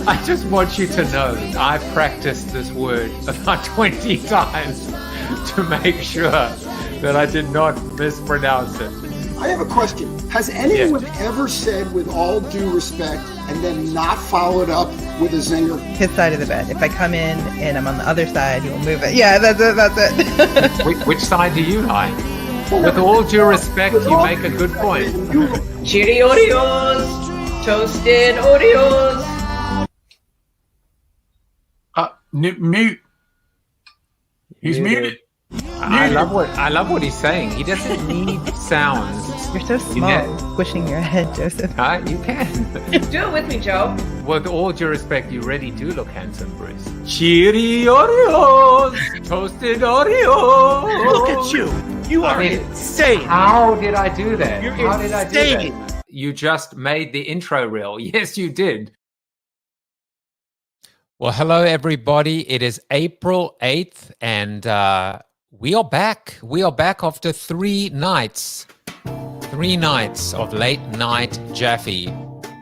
I just want you to know I practiced this word about 20 times to make sure that I did not mispronounce it. I have a question. Has anyone ever said with all due respect and then not followed up with a zinger? His side of the bed. If I come in and I'm on the other side, he will move it. Yeah, that's it. Which side do you like? With all due respect, you make a good point. Cheery Oreos! Toasted Oreos! Mute. He's muted. I love what he's saying. He doesn't need sounds. You're so small, squishing your head, Joseph. You can. Do it with me, Joe. With all due respect, you really do look handsome, Bruce. Cheery Oreos! Toasted Oreos! Look at you. You are insane. How did I do that? You're How did I do insane. that? You just made the intro reel. Yes, you did. Well, hello, everybody. It is April 8th, and we are back. We are back after 3 nights. 3 nights of late night Jaffe.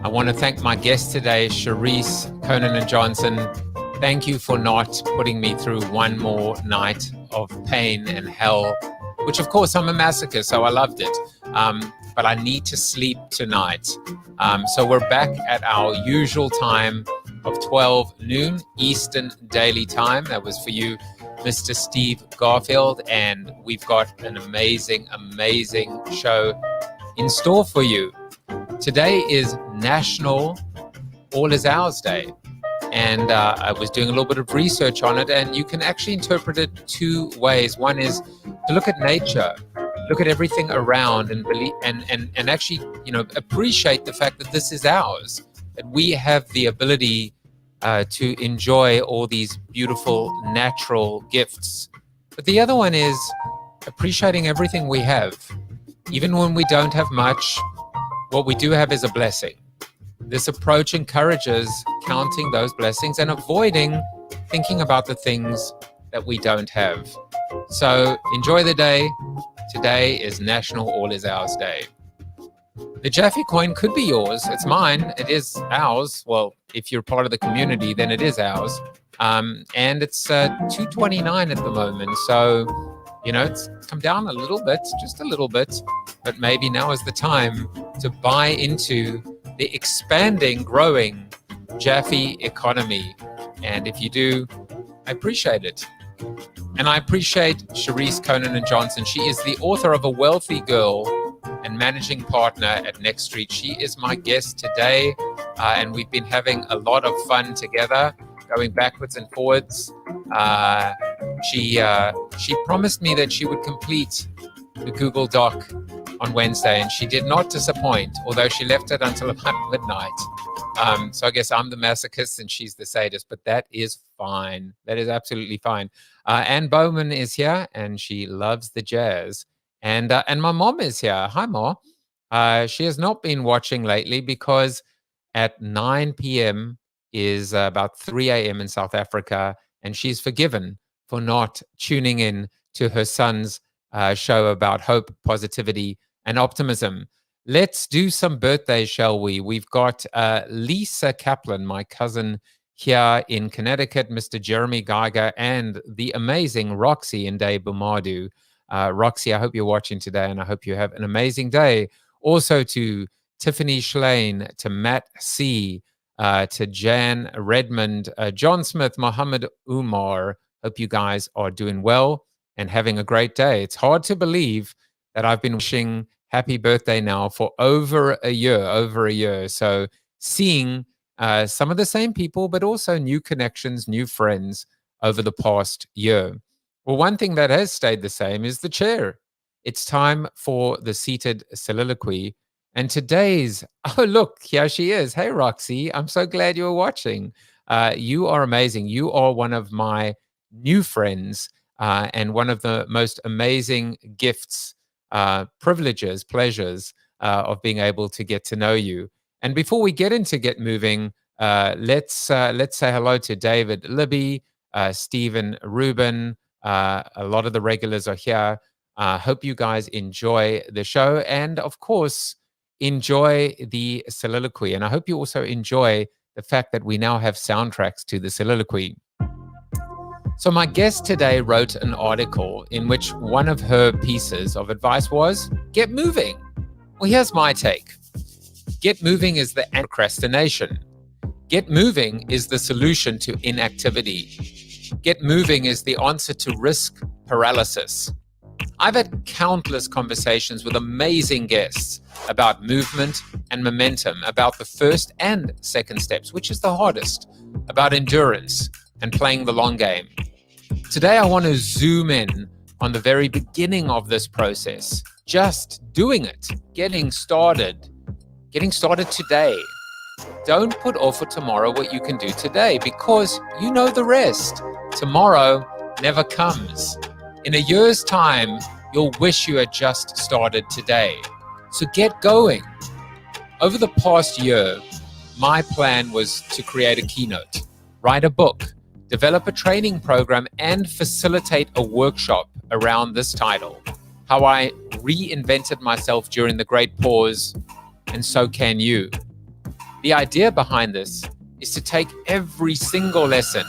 I want to thank my guest today, Charisse, Conanan Johnson. Thank you for not putting me through one more night of pain and hell, which of course I'm a masochist, so I loved it. But I need to sleep tonight. So we're back at our usual time of 12 noon Eastern Daily Time. That was for you, Mr. Steve Garfield, and we've got an amazing, amazing show in store for you. Today is National All Is Ours Day, and I was doing a little bit of research on it, and you can actually interpret it 2 ways. One is to look at nature, look at everything around, and believe, and actually, appreciate the fact that this is ours, that we have the ability to enjoy all these beautiful natural gifts. But the other one is appreciating everything we have. Even when we don't have much, what we do have is a blessing. This approach encourages counting those blessings and avoiding thinking about the things that we don't have. So enjoy the day. Today is National All Is Ours Day. The Jaffe coin could be yours. It's mine. It is ours. Well, if you're part of the community, then it is ours. And it's $2.29 at the moment. So, it's come down a little bit, just a little bit. But maybe now is the time to buy into the expanding, growing Jaffe economy. And if you do, I appreciate it. And I appreciate Charisse Conanan Johnson. She is the author of A Wealthy Girl and managing partner at Next Street. She is my guest today, and we've been having a lot of fun together, going backwards and forwards. She promised me that she would complete the Google Doc on Wednesday, and she did not disappoint, although she left it until about midnight. So I guess I'm the masochist and she's the sadist, but that is fine. That is absolutely fine. Ann Bowman is here, and she loves the jazz. And my mom is here. Hi, Ma. She has not been watching lately because at 9 p.m. is about 3 a.m. in South Africa, and she's forgiven for not tuning in to her son's show about hope, positivity, and optimism. Let's do some birthdays, shall we? We've got Lisa Kaplan, my cousin here in Connecticut, Mr. Jeremy Geiger, and the amazing Roxy and Day Bumadu. Roxy, I hope you're watching today, and I hope you have an amazing day. Also to Tiffany Schlein, to Matt C., to Jan Redmond, John Smith, Mohammed Umar. Hope you guys are doing well and having a great day. It's hard to believe that I've been wishing happy birthday now for over a year. So seeing some of the same people, but also new connections, new friends over the past year. Well, one thing that has stayed the same is the chair. It's time for the seated soliloquy. And today's, oh, look, here she is. Hey, Roxy, I'm so glad you were watching. You are amazing. You are one of my new friends and one of the most amazing gifts, privileges, pleasures of being able to get to know you. And before we get into Get Moving, let's say hello to David Libby, Stephen Rubin. A lot of the regulars are here. Hope you guys enjoy the show and, of course, enjoy the soliloquy. And I hope you also enjoy the fact that we now have soundtracks to the soliloquy. So my guest today wrote an article in which one of her pieces of advice was, get moving. Well, here's my take. Get moving is the procrastination. Get moving is the solution to inactivity. Get moving is the answer to risk paralysis. I've had countless conversations with amazing guests about movement and momentum, about the first and second steps, which is the hardest, about endurance and playing the long game. Today, I want to zoom in on the very beginning of this process, just doing it, getting started today. Don't put off for tomorrow what you can do today, because you know the rest. Tomorrow never comes. In a year's time, you'll wish you had just started today. So get going. Over the past year, my plan was to create a keynote, write a book, develop a training program, and facilitate a workshop around this title, how I reinvented myself during the Great Pause, and so can you. The idea behind this is to take every single lesson,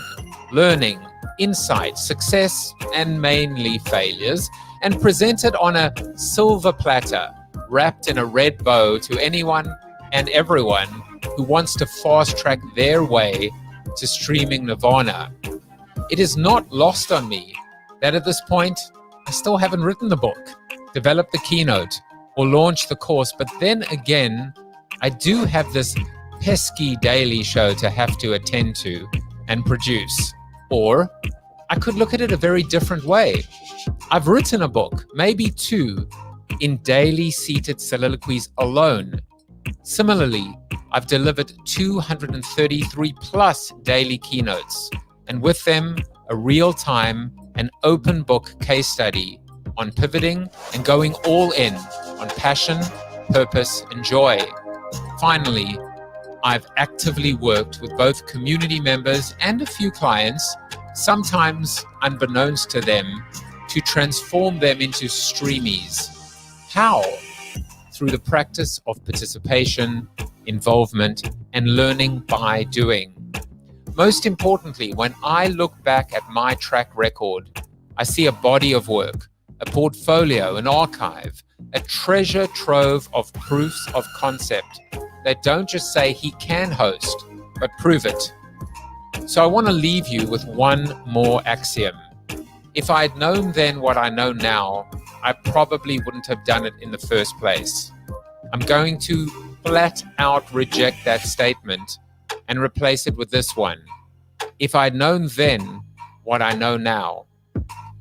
learning, insight, success, and mainly failures, and present it on a silver platter, wrapped in a red bow to anyone and everyone who wants to fast track their way to streaming nirvana. It is not lost on me that at this point, I still haven't written the book, developed the keynote, or launched the course, but then again, I do have this pesky daily show to have to attend to and produce. Or I could look at it a very different way. I've written a book, maybe two, in daily seated soliloquies alone. Similarly, I've delivered 233 plus daily keynotes, and with them, a real-time and open book case study on pivoting and going all in on passion, purpose, and joy. Finally, I've actively worked with both community members and a few clients, sometimes unbeknownst to them, to transform them into streamies. How? Through the practice of participation, involvement, and learning by doing. Most importantly, when I look back at my track record, I see a body of work, a portfolio, an archive, a treasure trove of proofs of concept that don't just say he can host, but prove it. So I want to leave you with one more axiom. If I had known then what I know now, I probably wouldn't have done it in the first place. I'm going to flat out reject that statement and replace it with this one. If I'd known then what I know now,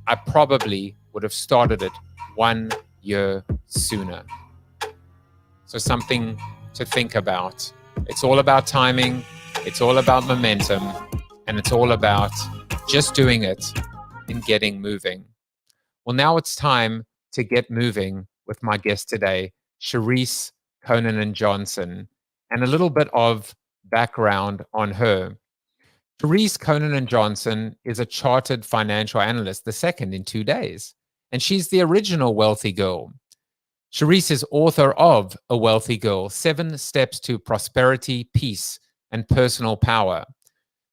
I probably would have started it 1 year sooner. So something to think about. It's all about timing, it's all about momentum, and it's all about just doing it and getting moving. Well, now it's time to get moving with my guest today, Charisse Conanan Johnson, and a little bit of background on her. Charisse Conanan Johnson is a chartered financial analyst, the second in 2 days, and she's the original wealthy girl. Charisse is author of A Wealthy Girl, 7 Steps to Prosperity, Peace, and Personal Power.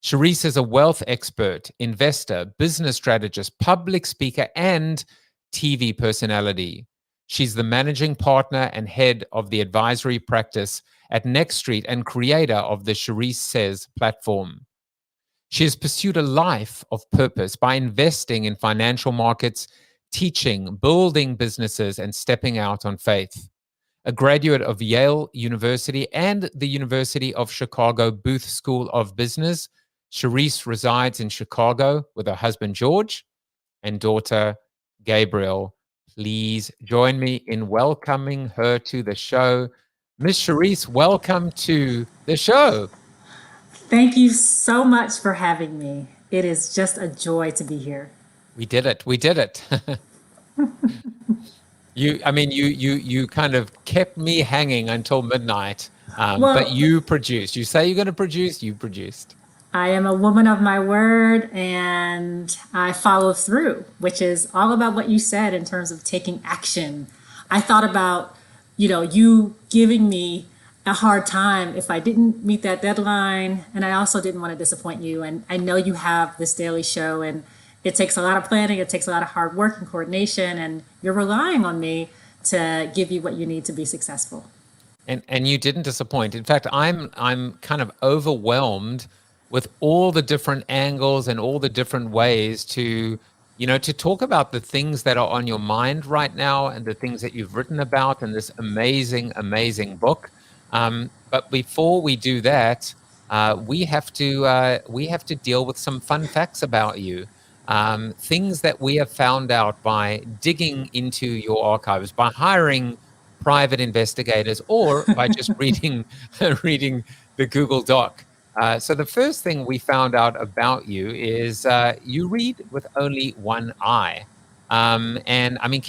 Charisse is a wealth expert, investor, business strategist, public speaker, and TV personality. She's the managing partner and head of the advisory practice at Next Street and creator of the Charisse Says platform. She has pursued a life of purpose by investing in financial markets, teaching, building businesses, and stepping out on faith. A graduate of Yale University and the University of Chicago Booth School of Business, Charisse resides in Chicago with her husband George and daughter Gabriel. Please join me in welcoming her to the show. Miss Charisse, welcome to the show. Thank you so much for having me. It is just a joy to be here. We did it. We did it. You kind of kept me hanging until midnight, but you produced. You say you're going to produce, you produced. I am a woman of my word and I follow through, which is all about what you said in terms of taking action. I thought about, you giving me a hard time if I didn't meet that deadline. And I also didn't want to disappoint you. And I know you have this daily show, and it takes a lot of planning, it takes a lot of hard work and coordination, and you're relying on me to give you what you need to be successful. And you didn't disappoint. In fact, I'm kind of overwhelmed with all the different angles and all the different ways to, to talk about the things that are on your mind right now and the things that you've written about in this amazing, amazing book. But before we do that, we have to deal with some fun facts about you. Things that we have found out by digging into your archives, by hiring private investigators, or by just reading the Google Doc. So the first thing we found out about you is you read with only one eye. And I mean,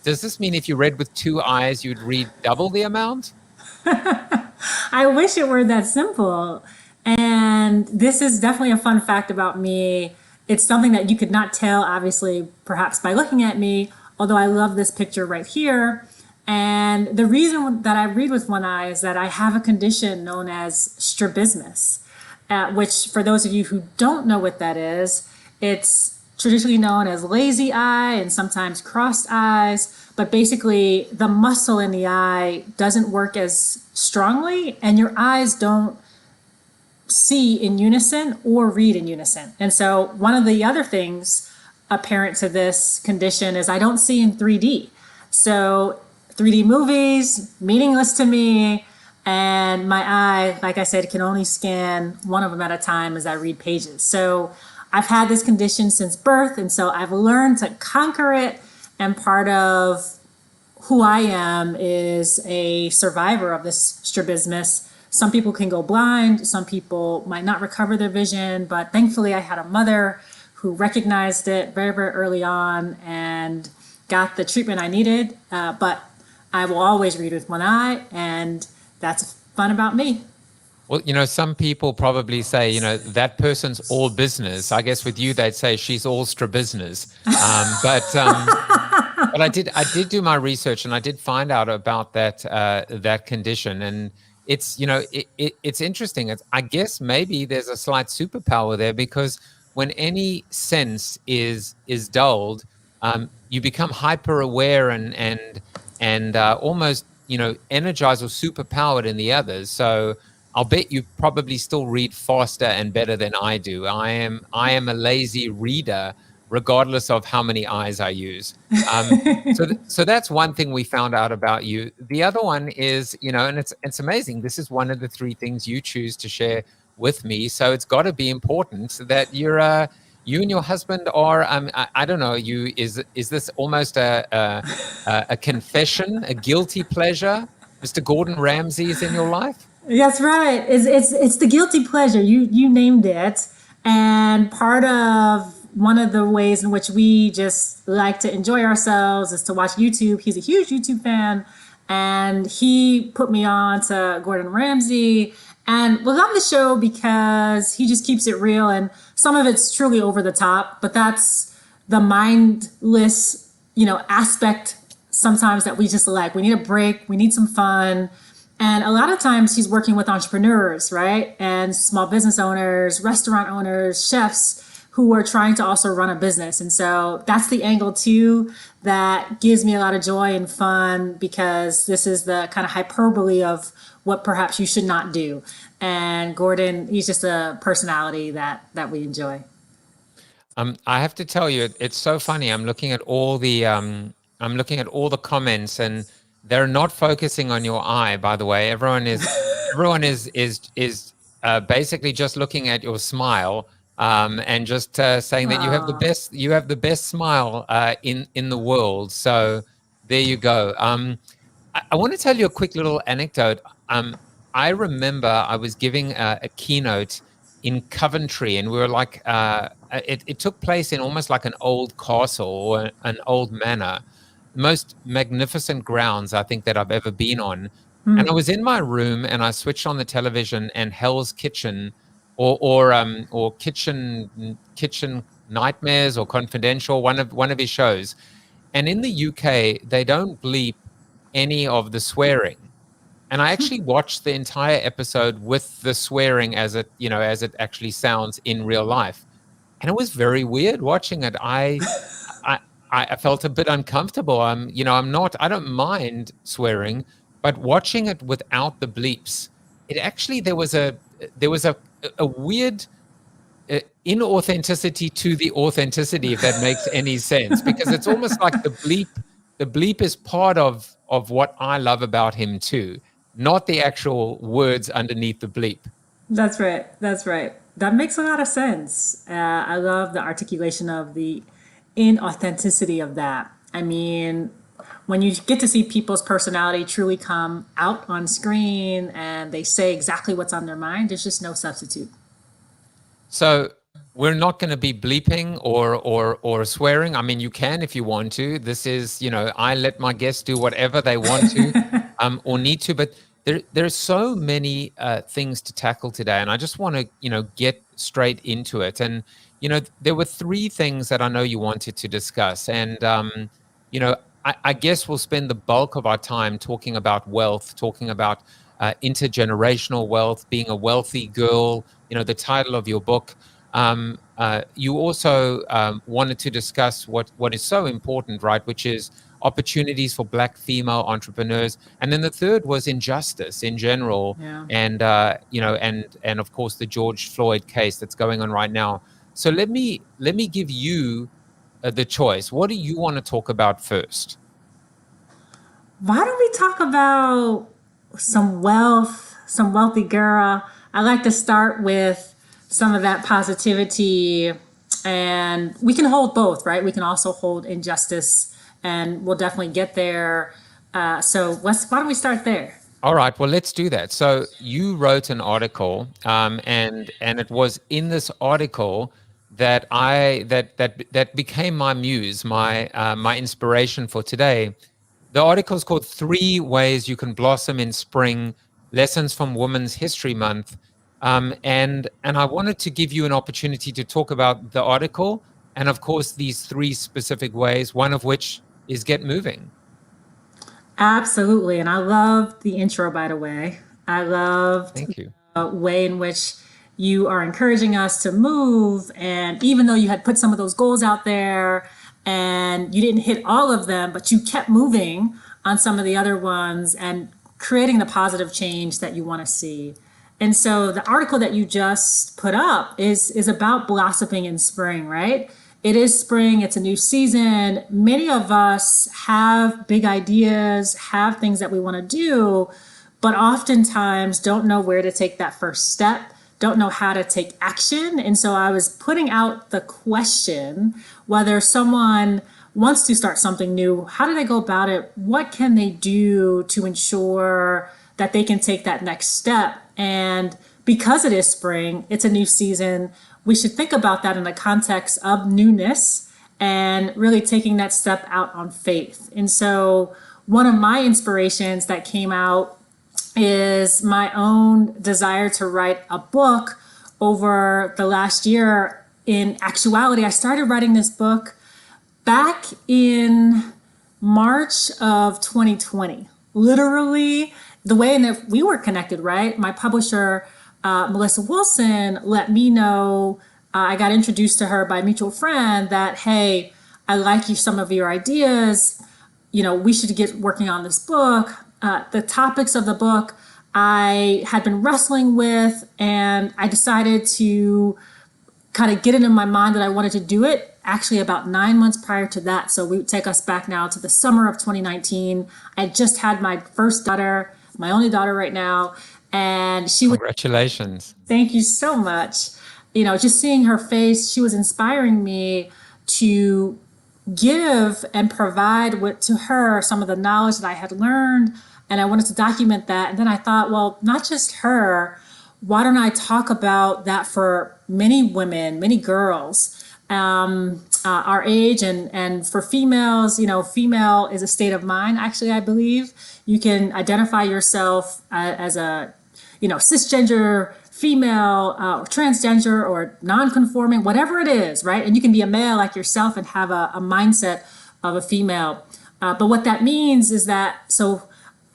does this mean if you read with two eyes, you'd read double the amount? I wish it were that simple. And this is definitely a fun fact about me. It's something that you could not tell, obviously, perhaps by looking at me, although I love this picture right here. And the reason that I read with one eye is that I have a condition known as strabismus, which, for those of you who don't know what that is, it's traditionally known as lazy eye and sometimes crossed eyes. But basically, the muscle in the eye doesn't work as strongly, and your eyes don't see in unison or read in unison. And so one of the other things apparent to this condition is I don't see in 3D. So 3D movies, meaningless to me, and my eye, like I said, can only scan one of them at a time as I read pages. So I've had this condition since birth, and so I've learned to conquer it, and part of who I am is a survivor of this strabismus. Some people can go blind, some people might not recover their vision, but thankfully I had a mother who recognized it very, very early on and got the treatment I needed. But I will always read with one eye, and that's fun about me. Well, some people probably say, that person's all business. I guess with you, they'd say she's all strabismus. But I did do my research, and I did find out about that condition, and it's it's interesting. I guess maybe there's a slight superpower there, because when any sense is dulled, you become hyper aware and almost energized or superpowered in the others. So I'll bet you probably still read faster and better than I do. I am a lazy reader, regardless of how many eyes I use. So that's one thing we found out about you. The other one is, and it's amazing. This is one of the three things you choose to share with me. So it's got to be important that you and your husband are, I don't know, is this almost a confession, a guilty pleasure? Mr. Gordon Ramsay is in your life? That's right. It's the guilty pleasure. You named it. And part of one of the ways in which we just like to enjoy ourselves is to watch YouTube. He's a huge YouTube fan, and he put me on to Gordon Ramsay. And we love the show because he just keeps it real, and some of it's truly over the top, but that's the mindless, aspect sometimes that we just like. We need a break. We need some fun. And a lot of times he's working with entrepreneurs, right? And small business owners, restaurant owners, chefs who are trying to also run a business. And so that's the angle too that gives me a lot of joy and fun, because this is the kind of hyperbole of what perhaps you should not do. And Gordon, he's just a personality that we enjoy. I have to tell you, it's so funny. I'm looking at all the comments, and they're not focusing on your eye. By the way, everyone is basically just looking at your smile, and just saying that you have the best smile in the world. So there you go. I want to tell you a quick little anecdote. I remember I was giving a keynote in Coventry, and we were like, it took place in almost like an old castle or an old manor. Most magnificent grounds I think that I've ever been on. And I was in my room, and I switched on the television, and Hell's Kitchen or Kitchen Nightmares or Confidential, one of his shows. And in the UK, they don't bleep any of the swearing. And I actually watched the entire episode with the swearing as it, as it actually sounds in real life. And it was very weird watching it. I felt a bit uncomfortable. I don't mind swearing, but watching it without the bleeps, there was a weird inauthenticity to the authenticity, if that makes any sense, because it's almost like the bleep is part of what I love about him too, not the actual words underneath the bleep. That's right. That's right. That makes a lot of sense. I love the articulation of the inauthenticity of that. I mean, when you get to see people's personality truly come out on screen and they say exactly what's on their mind, there's just no substitute. So we're not going to be bleeping or swearing. I mean, you can if you want to. This is, I let my guests do whatever they want to or need to. But there's so many things to tackle today. And I just want to, get straight into it. And, there were three things that I know you wanted to discuss. And, I guess we'll spend the bulk of our time talking about wealth, talking about intergenerational wealth, being a wealthy girl, the title of your book. You also wanted to discuss what is so important, right, which is opportunities for Black female entrepreneurs. And then the third was injustice in general. Yeah. And, and of course, the George Floyd case that's going on right now. So let me give you the choice. What do you want to talk about first? Why don't we talk about some wealthy girl? I like to start with some of that positivity, and we can hold both, right? We can also hold injustice, and we'll definitely get there. So why don't we start there? All right, well, let's do that. So you wrote an article, and it was in this article that that became my muse, my inspiration for today. The article is called 3 Ways You Can Blossom in Spring, Lessons from Women's History Month. And I wanted to give you an opportunity to talk about the article and, of course, these 3 specific ways, one of which is get moving. Absolutely. And I love the intro, by the way. I love the way in which you are encouraging us to move. And even though you had put some of those goals out there and you didn't hit all of them, but you kept moving on some of the other ones and creating the positive change that you want to see. And so the article that you just put up is about blossoming in spring, right? It is spring. It's a new season. Many of us have big ideas, have things that we want to do, but oftentimes don't know where to take that first step, don't know how to take action. And so I was putting out the question, whether someone wants to start something new, how do they go about it? What can they do to ensure that they can take that next step? And because it is spring, it's a new season, we should think about that in the context of newness and really taking that step out on faith. And so one of my inspirations that came out is my own desire to write a book over the last year. In actuality, I started writing this book back in March of 2020. Literally, the way in that we were connected, right? My publisher, Melissa Wilson, let me know, I got introduced to her by a mutual friend that, hey, I like some of your ideas. We should get working on this book. The topics of the book I had been wrestling with, and I decided to kind of get it in my mind that I wanted to do it actually about 9 months prior to that. So we would take us back now to the summer of 2019. I just had my first daughter, my only daughter right now. And she was— Congratulations. Thank you so much. Just seeing her face, she was inspiring me to give and provide to her some of the knowledge that I had learned. And I wanted to document that. And then I thought, well, not just her, why don't I talk about that for many women, many girls, our age, and for females, female is a state of mind. Actually, I believe you can identify yourself as a, cisgender female, transgender, or non-conforming, whatever it is, right? And you can be a male like yourself and have a mindset of a female. But what that means is that, so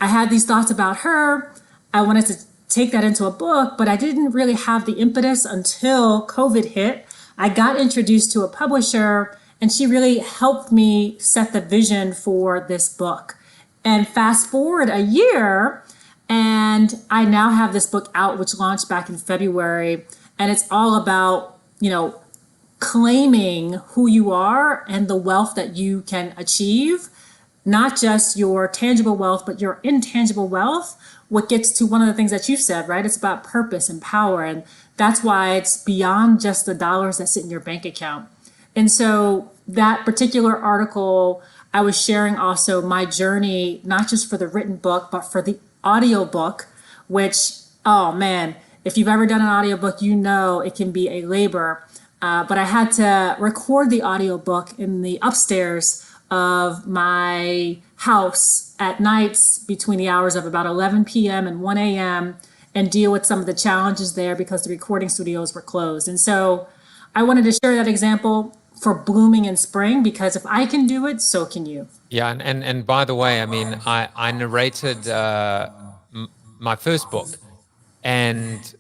I had these thoughts about her. I wanted to take that into a book, but I didn't really have the impetus until COVID hit. I got introduced to a publisher, and she really helped me set the vision for this book. And fast forward a year, and I now have this book out, which launched back in February. And it's all about, claiming who you are and the wealth that you can achieve, not just your tangible wealth, but your intangible wealth. What gets to one of the things that you've said, right? It's about purpose and power. And that's why it's beyond just the dollars that sit in your bank account. And so that particular article, I was sharing also my journey, not just for the written book, but for the audio book, which, oh man, if you've ever done an audiobook, it can be a labor. But I had to record the audiobook in the upstairs of my house at nights between the hours of about 11 p.m. and 1 a.m. and deal with some of the challenges there because the recording studios were closed. And so I wanted to share that example for blooming in spring, because if I can do it, so can you. Yeah, and by the way, I mean, I narrated my first book, and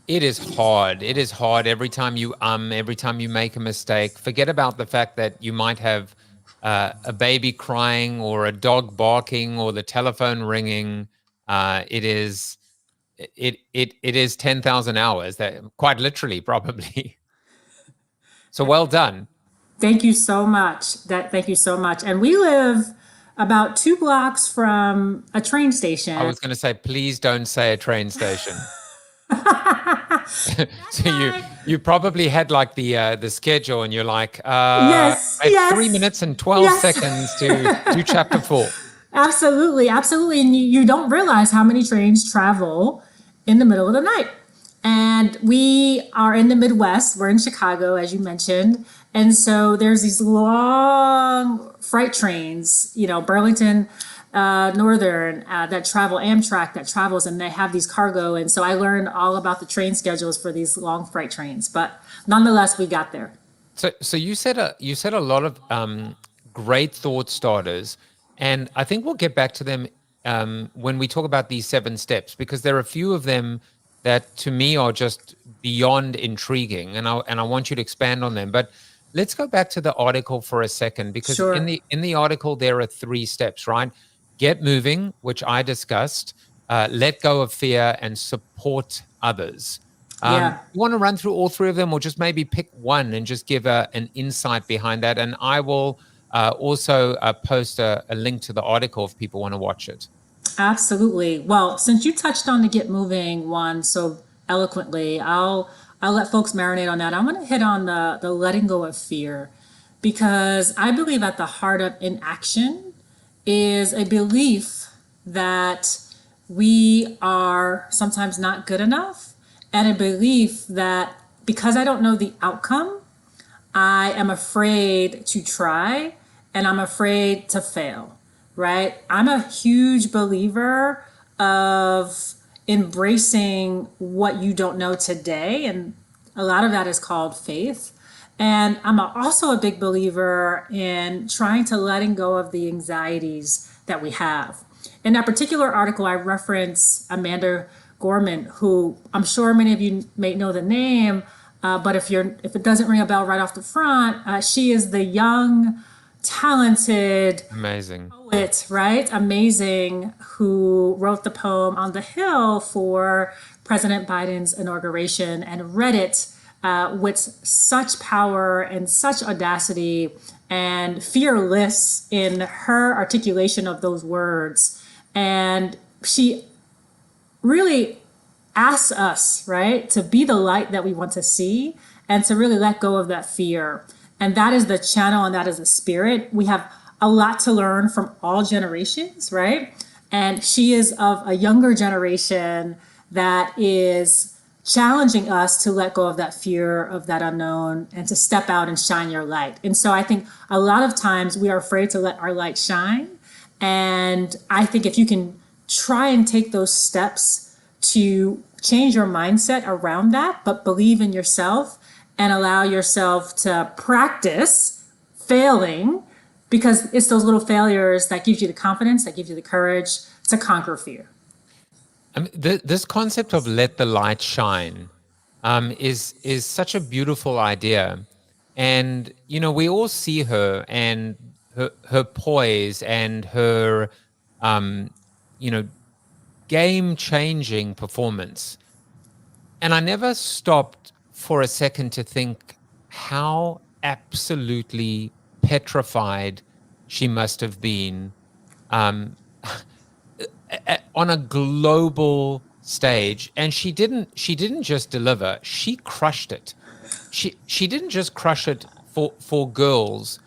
it is hard. It is hard every time every time you make a mistake. Forget about the fact that you might have a baby crying or a dog barking or the telephone ringing. It is 10,000 hours, that quite literally, probably. So well done. Thank you so much. Thank you so much. And we live about 2 blocks from a train station. I was going to say, please don't say a train station. So you probably had like the schedule, and you're like, yes, 3 minutes and 12 seconds to chapter 4. Absolutely. And you don't realize how many trains travel in the middle of the night. And we are in the Midwest. We're in Chicago, as you mentioned. And so there's these long freight trains, Burlington Northern that travel, Amtrak that travels, and they have these cargo. And so I learned all about the train schedules for these long freight trains. But nonetheless, we got there. So you said a lot of great thought starters, and I think we'll get back to them when we talk about these 7 steps, because there are a few of them that to me are just beyond intriguing, and I want you to expand on them. But let's go back to the article for a second, because Sure. in the article there are 3 steps, right? Get moving, which I discussed, let go of fear, and support others. You want to run through all 3 of them, or just maybe pick one and just give an insight behind that? And I will also post a link to the article if people want to watch it. Absolutely. Well, since you touched on the get moving one so eloquently, I'll let folks marinate on that. I'm going to hit on the letting go of fear, because I believe at the heart of inaction is a belief that we are sometimes not good enough, and a belief that because I don't know the outcome, I am afraid to try, and I'm afraid to fail, right? I'm a huge believer of embracing what you don't know today, and a lot of that is called faith. And I'm also a big believer in trying to letting go of the anxieties that we have. In that particular article, I reference Amanda Gorman, who I'm sure many of you may know the name, but if it doesn't ring a bell right off the front, she is the young, talented, amazing poet, right? Amazing, who wrote the poem On the Hill for President Biden's inauguration, and read it with such power and such audacity and fearless in her articulation of those words. And she really asks us, right, to be the light that we want to see, and to really let go of that fear. And that is the channel, and that is the spirit. We have a lot to learn from all generations, right? And she is of a younger generation that is challenging us to let go of that fear of that unknown and to step out and shine your light. And so I think a lot of times we are afraid to let our light shine. And I think if you can try and take those steps to change your mindset around that, but believe in yourself and allow yourself to practice failing, because it's those little failures that gives you the confidence, that gives you the courage to conquer fear. I mean, this concept of let the light shine is such a beautiful idea. And, you know, we all see her and her poise and her, you know, game-changing performance. And I never stopped for a second to think how absolutely petrified she must have been on a global stage. And she didn't just deliver, she crushed it. She didn't just crush it for girls.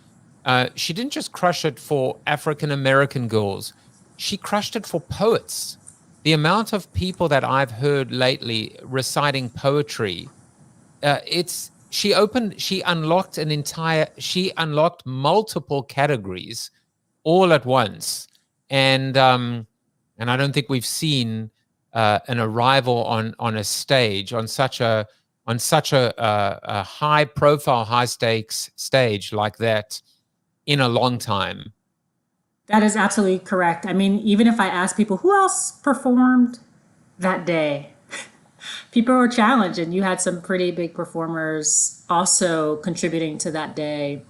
She didn't just crush it for African American girls. She crushed it for poets. The amount of people that I've heard lately reciting poetry, she unlocked multiple categories all at once. And I don't think we've seen an arrival on a stage on such a high profile, high stakes stage like that in a long time. That is absolutely correct. I mean, even if I ask people who else performed that day, people were challenged, and you had some pretty big performers also contributing to that day.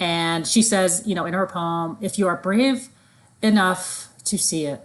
And she says, you know, in her poem, if you are brave enough to see it,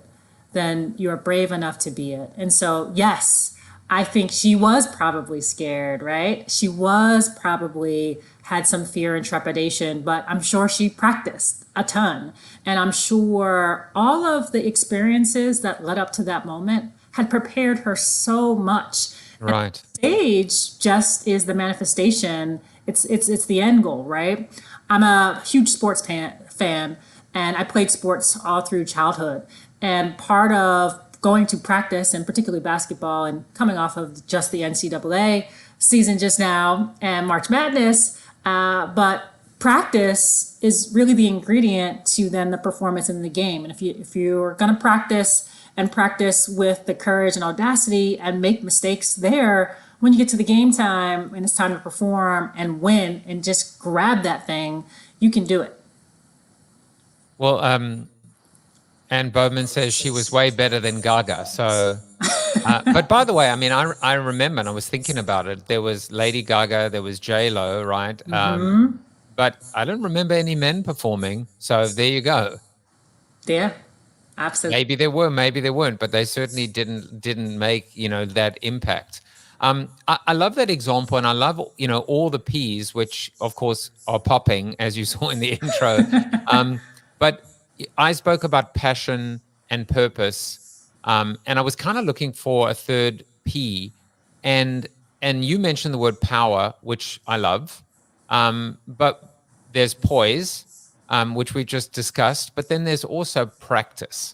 then you are brave enough to be it. And so, yes, I think she was probably scared, right? She was probably had some fear and trepidation, but I'm sure she practiced a ton. And I'm sure all of the experiences that led up to that moment had prepared her so much. Right. Stage just is the manifestation. It's the end goal, right? I'm a huge sports fan, and I played sports all through childhood. And part of going to practice, and particularly basketball, and coming off of just the NCAA season just now and March Madness, but practice is really the ingredient to then the performance in the game. And if you're going to practice with the courage and audacity and make mistakes there, when you get to the game time and it's time to perform and win and just grab that thing, you can do it. Well, Anne Bowman says she was way better than Gaga. So, but by the way, I mean, I remember, and I was thinking about it. There was Lady Gaga, there was J-Lo, right? Mm-hmm. But I don't remember any men performing. So there you go. Yeah, absolutely. Maybe there were, maybe there weren't, but they certainly didn't make, you know, that impact. I love that example, and I love, you know, all the P's, which of course are popping, as you saw in the intro. But I spoke about passion and purpose, and I was kind of looking for a third P, and you mentioned the word power, which I love, but there's poise, which we just discussed, but then there's also practice,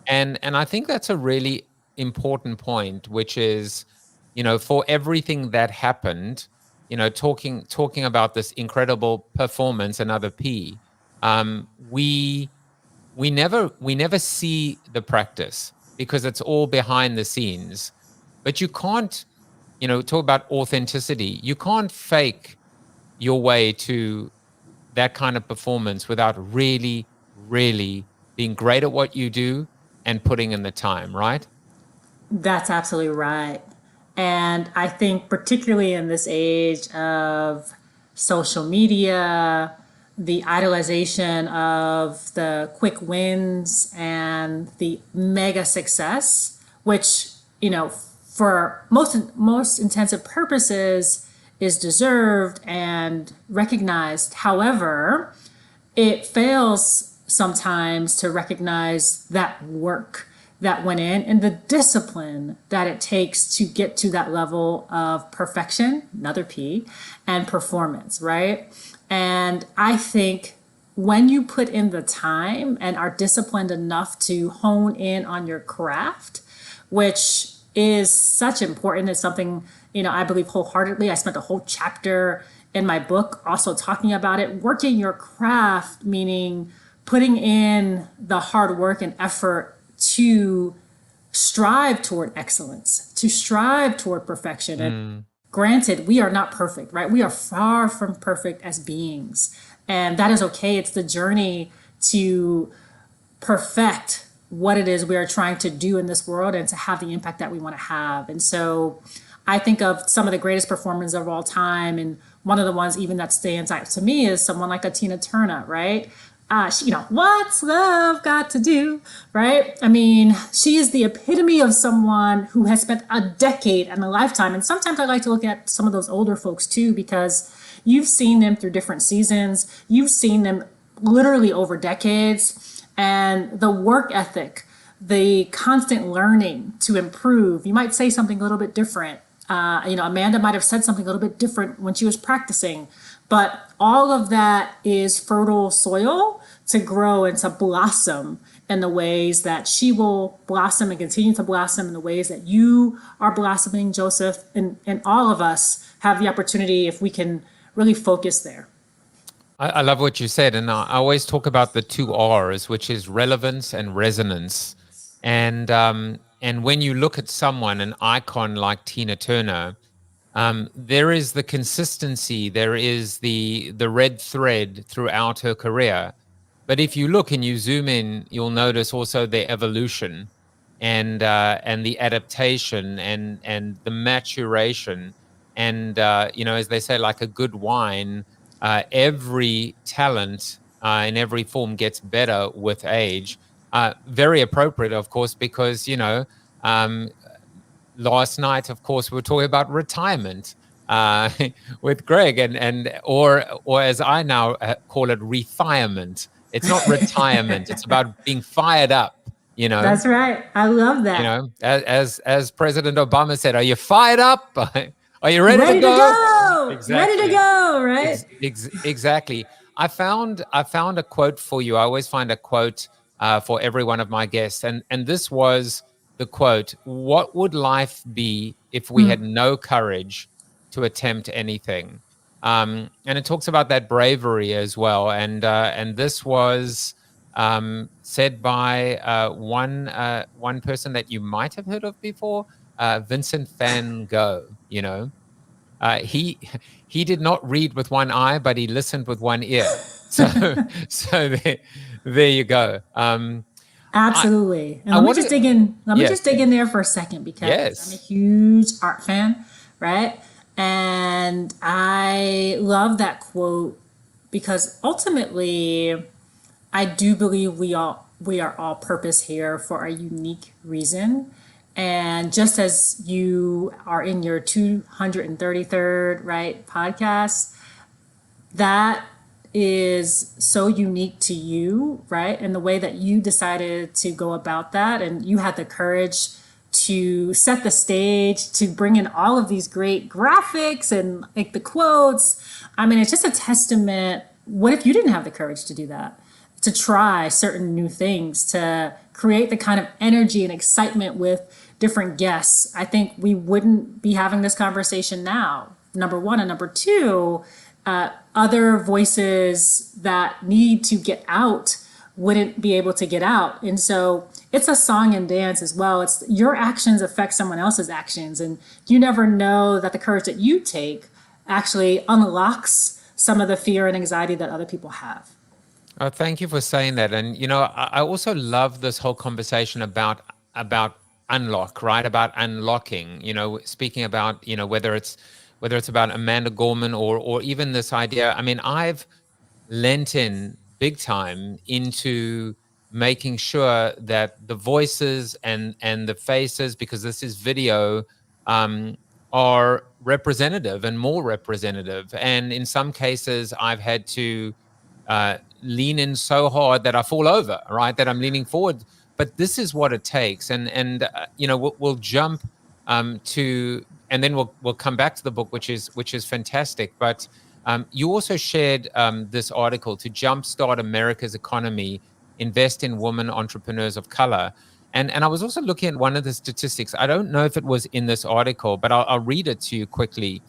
and I think that's a really important point, which is, you know, for everything that happened, you know, talking about this incredible performance, another P, we never see the practice because it's all behind the scenes. But you can't, you know, talk about authenticity. You can't fake your way to that kind of performance without really, really being great at what you do and putting in the time, right? That's absolutely right. And I think particularly in this age of social media, the idolization of the quick wins and the mega success, which, you know, for most intensive purposes is deserved and recognized. However, it fails sometimes to recognize that work that went in and the discipline that it takes to get to that level of perfection, another P, and performance, right? And I think when you put in the time and are disciplined enough to hone in on your craft, which is such important, it's something, you know, I believe wholeheartedly. I spent a whole chapter in my book also talking about it. Working your craft, meaning putting in the hard work and effort to strive toward excellence, to strive toward perfection. And granted, we are not perfect, right? We are far from perfect as beings. And that is okay. It's the journey to perfect what it is we are trying to do in this world and to have the impact that we want to have. And so I think of some of the greatest performers of all time, and one of the ones even that stands out to me is someone like a Tina Turner, right? What's love got to do, right? I mean, she is the epitome of someone who has spent a decade and a lifetime. And sometimes I like to look at some of those older folks too, because you've seen them through different seasons. You've seen them literally over decades, and the work ethic, the constant learning to improve. You might say something a little bit different. Amanda might have said something a little bit different when she was practicing, but all of that is fertile soil to grow and to blossom in the ways that she will blossom and continue to blossom in the ways that you are blossoming, Joseph, and all of us have the opportunity if we can really focus there. I love what you said, and I always talk about the 2 R's, which is relevance and resonance. And when you look at someone, an icon like Tina Turner, there is the consistency, there is the red thread throughout her career. But if you look and you zoom in, you'll notice also the evolution and the adaptation and the maturation. And as they say, like a good wine, every talent in every form gets better with age. Very appropriate, of course, because last night, of course, we were talking about retirement with Greg, or as I now call it, refinement. It's not retirement; it's about being fired up. That's right. I love that. As President Obama said, "Are you fired up? Are you ready to go?" Exactly. Ready to go, right? Exactly. I found a quote for you. I always find a quote for every one of my guests, and this was the quote: "What would life be if we had no courage to attempt anything?" And it talks about that bravery as well. And this was said by one person that you might have heard of before, Vincent van Gogh. He did not read with one eye, but he listened with one ear. So there you go. Absolutely. And let me just dig in there for a second, because I'm a huge art fan, right? And I love that quote because ultimately I do believe we are all purpose here for a unique reason. And just as you are in your 233rd, right, podcast, that is so unique to you, right? And the way that you decided to go about that, and you had the courage to set the stage, to bring in all of these great graphics and like the quotes. I mean, it's just a testament. What if you didn't have the courage to do that? To try certain new things, to create the kind of energy and excitement with different guests. I think we wouldn't be having this conversation now, number one. And number two, other voices that need to get out wouldn't be able to get out. And so it's a song and dance as well. It's your actions affect someone else's actions. And you never know that the courage that you take actually unlocks some of the fear and anxiety that other people have. Oh, thank you for saying that. And, I also love this whole conversation about unlock, right? About unlocking, speaking about, whether it's about Amanda Gorman or even this idea. I mean, I've lent in big time into making sure that the voices and the faces, because this is video, are representative and more representative. And in some cases, I've had to lean in so hard that I fall over, right? That I'm leaning forward. But this is what it takes. And we'll jump to, and then we'll come back to the book, which is fantastic. But you also shared this article to jumpstart America's economy, invest in women entrepreneurs of color. And I was also looking at one of the statistics. I don't know if it was in this article, but I'll read it to you quickly.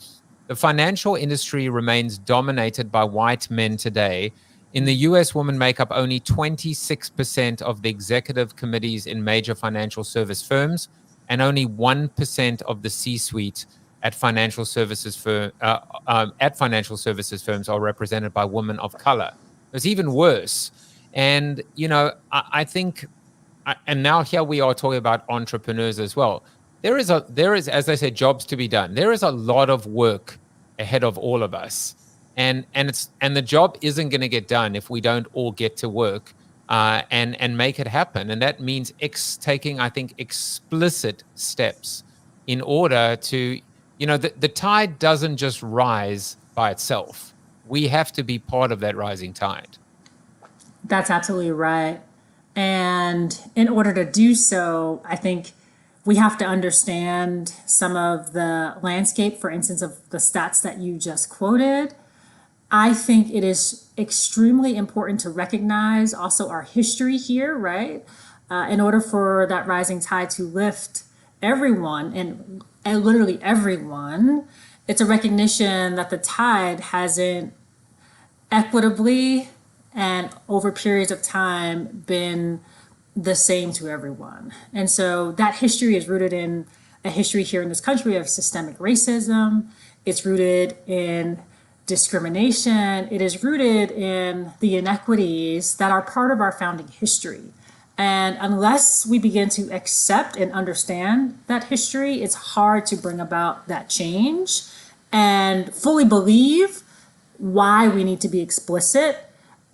The financial industry remains dominated by white men today. In the US, women make up only 26% of the executive committees in major financial service firms, and only 1% of the C-suite at financial services firms are represented by women of color. It's even worse. And I think and now here we are talking about entrepreneurs as well. There is, as I said, jobs to be done. There is a lot of work ahead of all of us, and the job isn't going to get done if we don't all get to work and make it happen. And that means taking, I think, explicit steps in order to, the tide doesn't just rise by itself. We have to be part of that rising tide. That's absolutely right. And in order to do so, I think we have to understand some of the landscape, for instance, of the stats that you just quoted. I think it is extremely important to recognize also our history here, right? In order for that rising tide to lift everyone, and literally everyone, it's a recognition that the tide hasn't equitably and over periods of time been the same to everyone. And so that history is rooted in a history here in this country of systemic racism. It's rooted in discrimination. It is rooted in the inequities that are part of our founding history. And unless we begin to accept and understand that history, it's hard to bring about that change and fully believe why we need to be explicit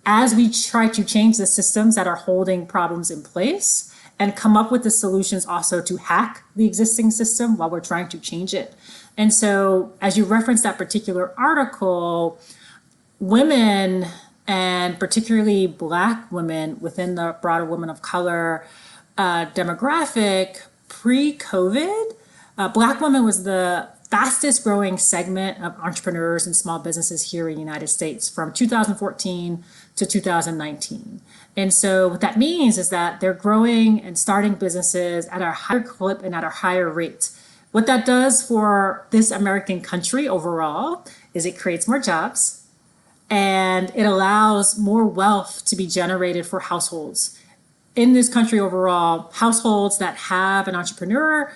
as we try to change the systems that are holding problems in place and come up with the solutions also to hack the existing system while we're trying to change it. And so, as you referenced that particular article, women, and particularly Black women within the broader women of color demographic pre-COVID, Black women was the fastest growing segment of entrepreneurs and small businesses here in the United States from 2014 to 2019. And so what that means is that they're growing and starting businesses at a higher clip and at a higher rate. What that does for this American country overall is it creates more jobs and it allows more wealth to be generated for households. In this country overall, households that have an entrepreneur,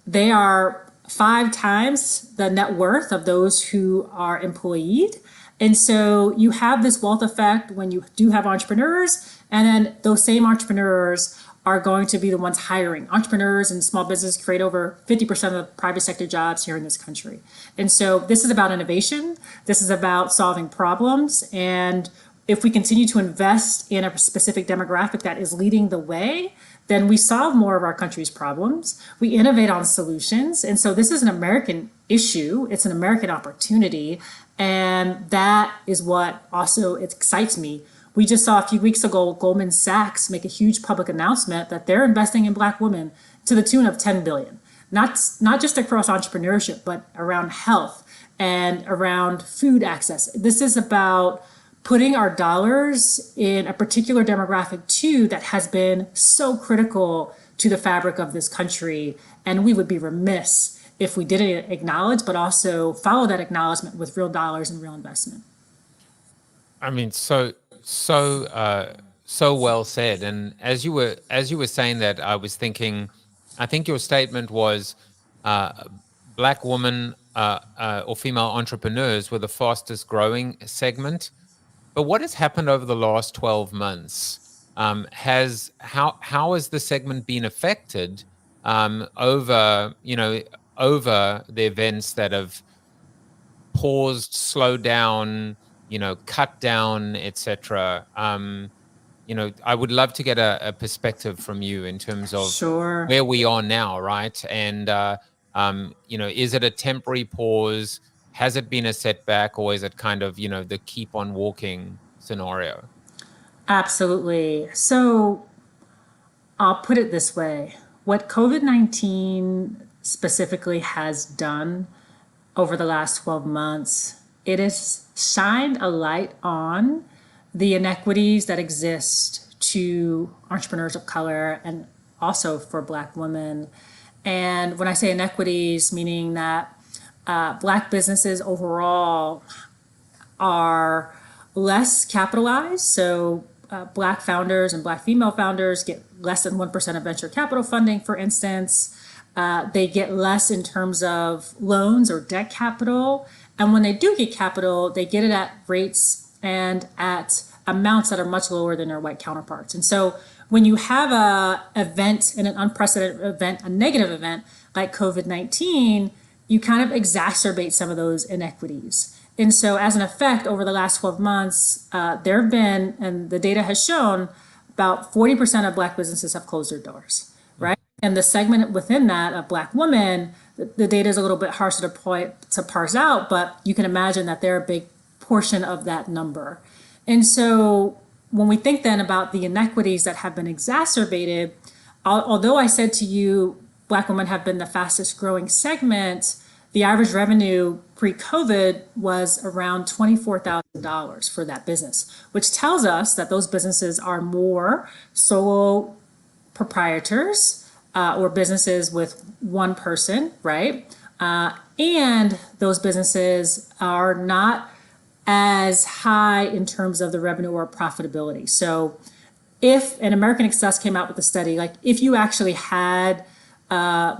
they are 5 times the net worth of those who are employed. And so you have this wealth effect when you do have entrepreneurs, and then those same entrepreneurs are going to be the ones hiring. Entrepreneurs and small business create over 50% of the private sector jobs here in this country. And so this is about innovation. This is about solving problems. And if we continue to invest in a specific demographic that is leading the way, then we solve more of our country's problems. We innovate on solutions. And so this is an American issue. It's an American opportunity. And that is what also excites me. We just saw a few weeks ago, Goldman Sachs make a huge public announcement that they're investing in Black women to the tune of $10 billion, not just across entrepreneurship, but around health and around food access. This is about putting our dollars in a particular demographic too that has been so critical to the fabric of this country. And we would be remiss if we didn't acknowledge, but also follow that acknowledgement with real dollars and real investment. I mean, so well said. And as you were saying that, I was thinking, I think your statement was Black women or female entrepreneurs were the fastest growing segment. But what has happened over the last 12 months? How has the segment been affected over the events that have paused, slowed down, cut down, etc. I would love to get a perspective from you in terms of Sure. where we are now, right? And is it a temporary pause? Has it been a setback, or is it kind of the keep on walking scenario? Absolutely. So I'll put it this way: what COVID-19 specifically has done over the last 12 months, it has shined a light on the inequities that exist to entrepreneurs of color and also for Black women. And when I say inequities, meaning that Black businesses overall are less capitalized. So Black founders and Black female founders get less than 1% of venture capital funding, for instance. They get less in terms of loans or debt capital. And when they do get capital, they get it at rates and at amounts that are much lower than their white counterparts. And so when you have a event, and an unprecedented event, a negative event like COVID-19, you kind of exacerbate some of those inequities. And so as an effect, over the last 12 months, there have been, and the data has shown, about 40% of Black businesses have closed their doors, right? And the segment within that of Black women, the data is a little bit harsher to parse out, but you can imagine that they're a big portion of that number. And so when we think then about the inequities that have been exacerbated, although I said to you, Black women have been the fastest growing segment, the average revenue pre-COVID was around $24,000 for that business, which tells us that those businesses are more solo proprietors or businesses with one person, right? And those businesses are not as high in terms of the revenue or profitability. So if an American Express came out with a study, like if you actually had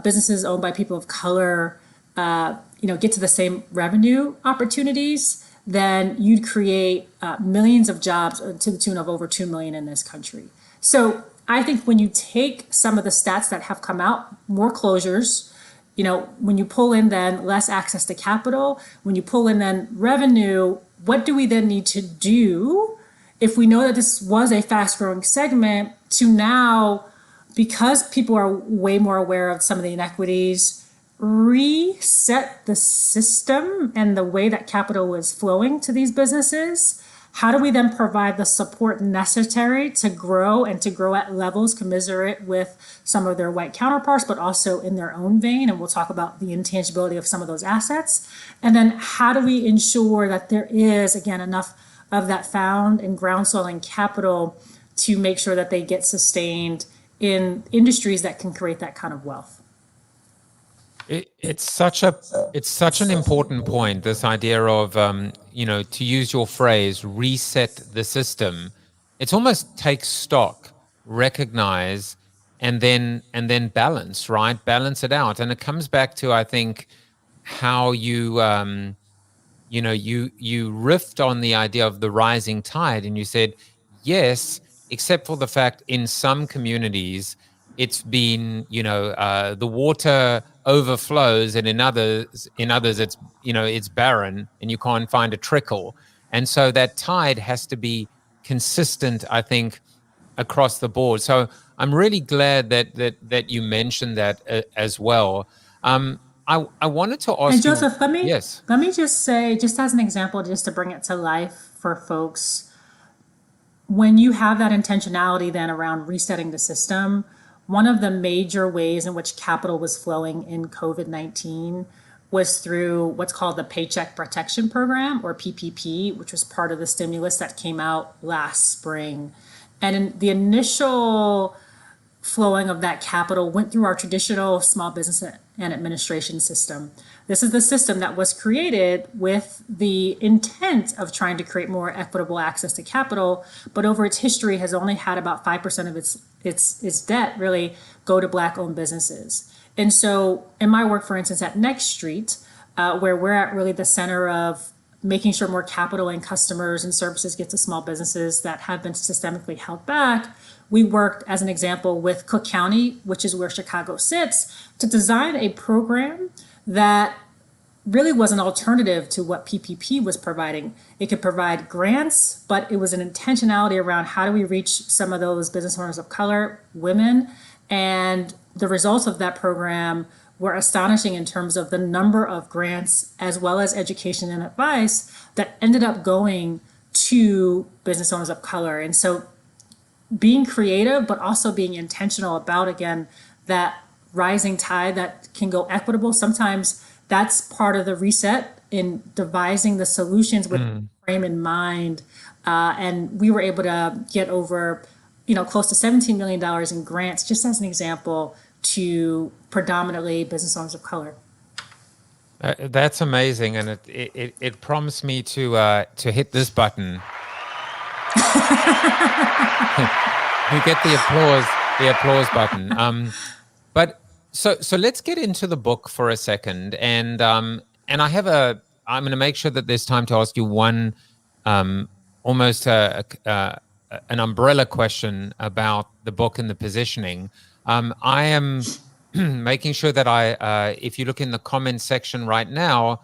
businesses owned by people of color, get to the same revenue opportunities, then you'd create millions of jobs to the tune of over 2 million in this country. So I think when you take some of the stats that have come out, more closures, when you pull in then less access to capital, when you pull in then revenue, what do we then need to do if we know that this was a fast growing segment to now, because people are way more aware of some of the inequities, reset the system and the way that capital was flowing to these businesses? How do we then provide the support necessary to grow and to grow at levels commensurate with some of their white counterparts, but also in their own vein? And we'll talk about the intangibility of some of those assets. And then how do we ensure that there is, again, enough of that found and groundswell and capital to make sure that they get sustained in industries that can create that kind of wealth? It's such an important point, this idea of to use your phrase, reset the system. It's almost take stock, recognize, and then balance, right? Balance it out. And it comes back to, I think, how you riffed on the idea of the rising tide, and you said, yes, except for the fact in some communities it's been, the water overflows, and in others it's barren and you can't find a trickle. And so that tide has to be consistent, I think, across the board. So I'm really glad that you mentioned that as well. I wanted to ask and Joseph, you, let me just say, just as an example, just to bring it to life for folks, when you have that intentionality then around resetting the system, one of the major ways in which capital was flowing in COVID-19 was through what's called the Paycheck Protection Program, or PPP, which was part of the stimulus that came out last spring. And in the initial flowing of that capital went through our traditional small business and administration system. This is the system that was created with the intent of trying to create more equitable access to capital, but over its history has only had about 5% of its debt really go to Black-owned businesses. And so in my work, for instance, at Next Street, where we're at really the center of making sure more capital and customers and services get to small businesses that have been systemically held back, we worked, as an example, with Cook County, which is where Chicago sits, to design a program that really was an alternative to what PPP was providing. It could provide grants, but it was an intentionality around how do we reach some of those business owners of color, women, and the results of that program were astonishing in terms of the number of grants as well as education and advice that ended up going to business owners of color. And so being creative, but also being intentional about, again, that rising tide that can go equitable. Sometimes that's part of the reset in devising the solutions with frame in mind. And we were able to get over, close to $17 million in grants, just as an example, to predominantly business owners of color. That's amazing, and it prompts me to hit this button. You get the applause button. But so let's get into the book for a second, and I'm going to make sure that there's time to ask you one almost an umbrella question about the book and the positioning. I am making sure that if you look in the comment section right now,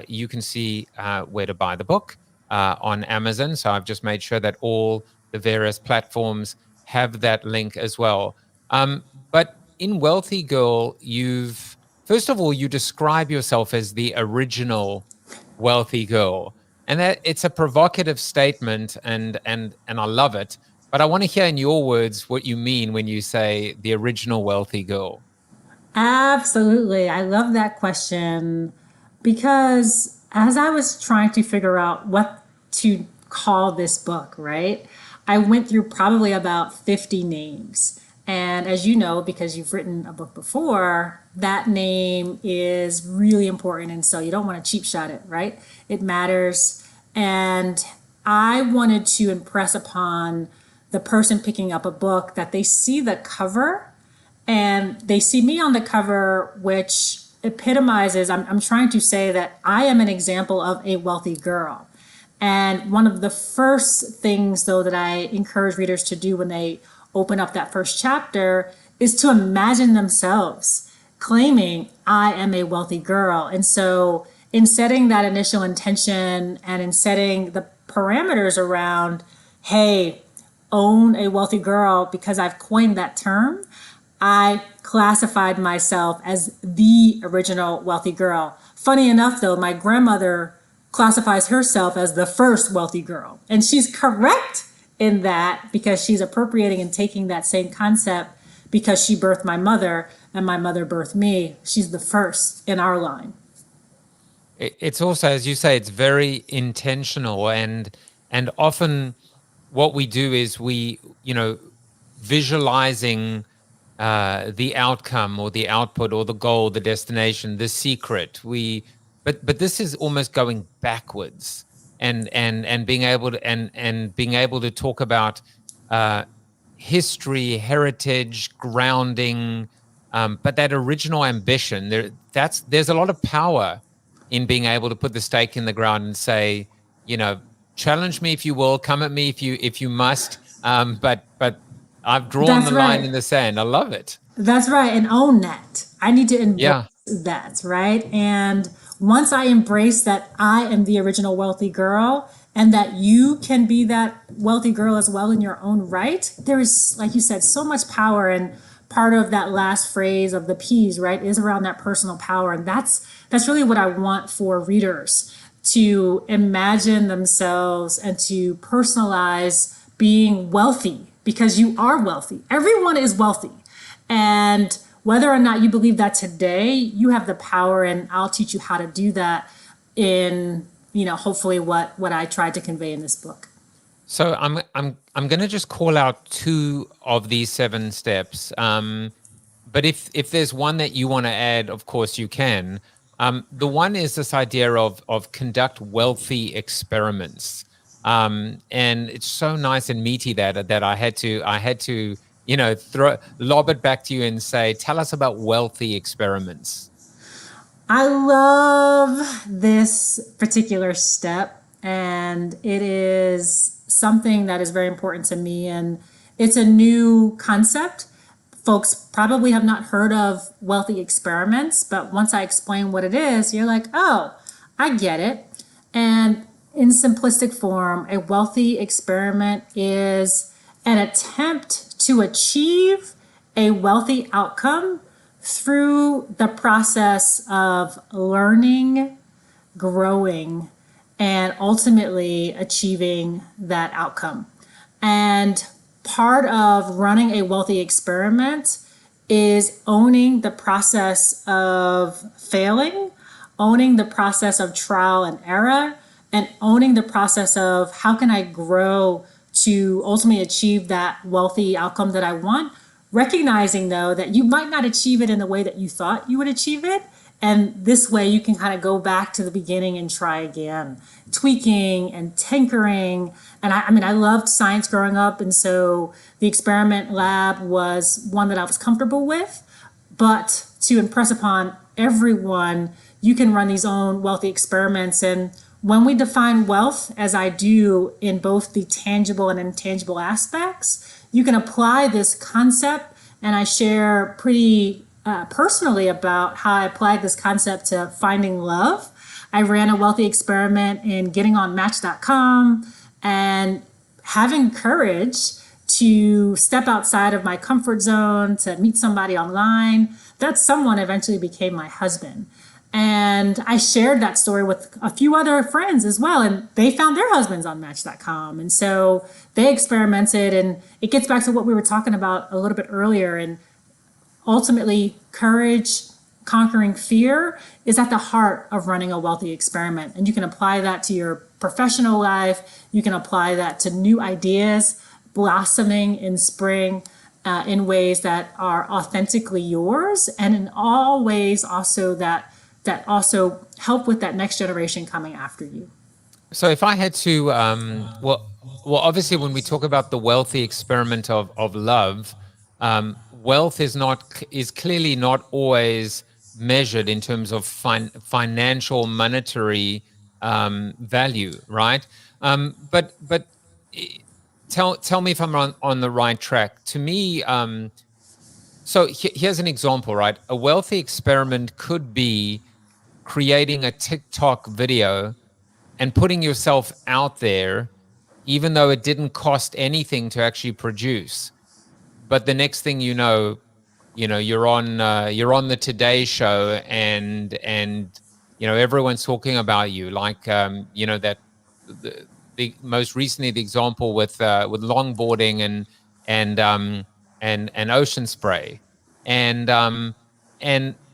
you can see where to buy the book on Amazon. So I've just made sure that all the various platforms have that link as well. But in Wealthy Girl, first of all, you describe yourself as the original wealthy girl. And that it's a provocative statement, and I love it. But I want to hear in your words what you mean when you say the original wealthy girl. Absolutely. I love that question because as I was trying to figure out what to call this book, right, I went through probably about 50 names. And as you know, because you've written a book before, that name is really important. And so you don't want to cheap shot it, right? It matters. And I wanted to impress upon the person picking up a book that they see the cover and they see me on the cover, which epitomizes, I'm trying to say that I am an example of a wealthy girl. And one of the first things, though, that I encourage readers to do when they open up that first chapter is to imagine themselves claiming, I am a wealthy girl. And so in setting that initial intention and in setting the parameters around, hey, own a wealthy girl, because I've coined that term, I classified myself as the original wealthy girl. Funny enough, though, my grandmother classifies herself as the first wealthy girl. And she's correct in that because she's appropriating and taking that same concept because she birthed my mother and my mother birthed me. She's the first in our line. It's also, as you say, it's very intentional, and often what we do is we, visualizing the outcome or the output or the goal, the destination, the secret. But this is almost going backwards and being able to talk about history, heritage, grounding, but that original ambition. There's a lot of power in being able to put the stake in the ground and say, challenge me if you will, come at me if you must, but I've drawn the line in the sand. I love it. That's right, and own that. I need to embrace that, right? And once I embrace that I am the original wealthy girl and that you can be that wealthy girl as well in your own right, there is, like you said, so much power. And part of that last phrase of the P's, right, is around that personal power. And that's really what I want for readers, to imagine themselves and to personalize being wealthy, because you are wealthy. Everyone is wealthy. And whether or not you believe that today, you have the power, and I'll teach you how to do that in, hopefully what I tried to convey in this book. So I'm going to just call out 2 of these 7 steps. But if there's one that you want to add, of course you can. The one is this idea of conduct wealthy experiments. And it's so nice and meaty that I had to lob it back to you and say, tell us about wealthy experiments. I love this particular step, and it is something that is very important to me, and it's a new concept. Folks probably have not heard of wealthy experiments, but once I explain what it is, you're like, oh, I get it. And in simplistic form, a wealthy experiment is an attempt to achieve a wealthy outcome through the process of learning, growing, and ultimately achieving that outcome. And part of running a wealthy experiment is owning the process of failing, owning the process of trial and error, and owning the process of how can I grow to ultimately achieve that wealthy outcome that I want, recognizing though that you might not achieve it in the way that you thought you would achieve it. And this way you can kind of go back to the beginning and try again, tweaking and tinkering. And I loved science growing up. And so the experiment lab was one that I was comfortable with. But to impress upon everyone, you can run these own wealthy experiments. And when we define wealth, as I do in both the tangible and intangible aspects, you can apply this concept. And I share pretty personally about how I applied this concept to finding love. I ran a wealthy experiment in getting on Match.com and having courage to step outside of my comfort zone, to meet somebody online. That someone eventually became my husband. And I shared that story with a few other friends as well, and they found their husbands on Match.com. And so they experimented, and it gets back to what we were talking about a little bit earlier. And ultimately, courage, conquering fear is at the heart of running a wealthy experiment. And you can apply that to your professional life. You can apply that to new ideas blossoming in spring in ways that are authentically yours, and in all ways also that also help with that next generation coming after you. So if I had to, well, obviously when we talk about the wealthy experiment of love, wealth is clearly not always measured in terms of financial, monetary value, right? But tell me if I'm on the right track. To me, so here's an example, right? A wealthy experiment could be creating a TikTok video and putting yourself out there, even though it didn't cost anything to actually produce. But the next thing you know, you're on the Today Show, and everyone's talking about you. Like that the most recently the example with longboarding and ocean spray, and